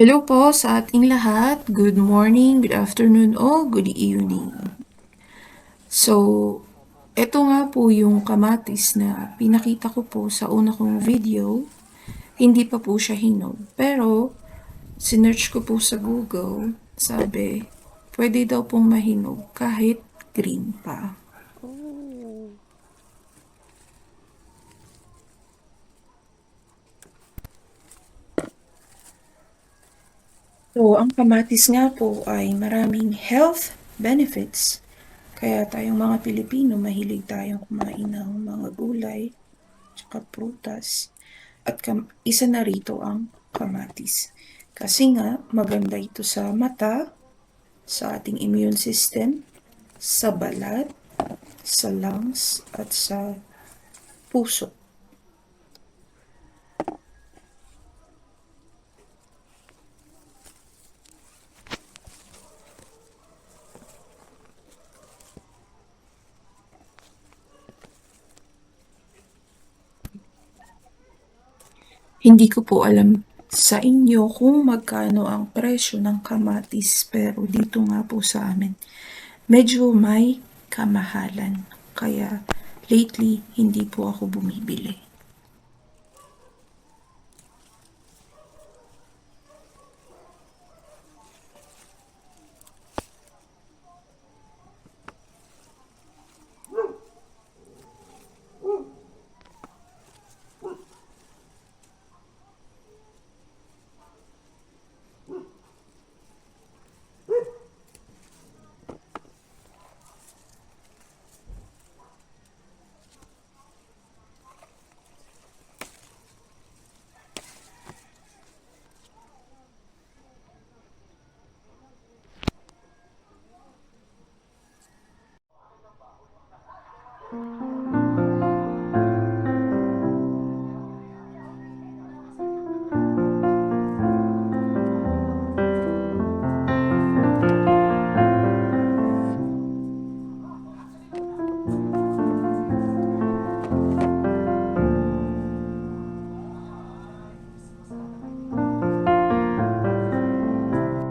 Hello po sa ating lahat. Good morning, good afternoon, o good evening. So, eto nga po yung kamatis na pinakita ko po sa una kong video. Hindi pa po siya hinog. Pero, sinearch ko po sa Google, sabi, pwede daw pong mahinog kahit green pa. Oh. So, ang kamatis nga po ay maraming health benefits. Kaya tayong mga Pilipino, mahilig tayong kumain ng mga gulay, tsaka prutas. At isa na rito ang kamatis. Kasi nga, maganda ito sa mata, sa ating immune system, sa balat, sa lungs, at sa puso. Hindi ko po alam sa inyo kung magkano ang presyo ng kamatis, pero dito nga po sa amin, medyo may kamahalan. Kaya lately, hindi po ako bumibili.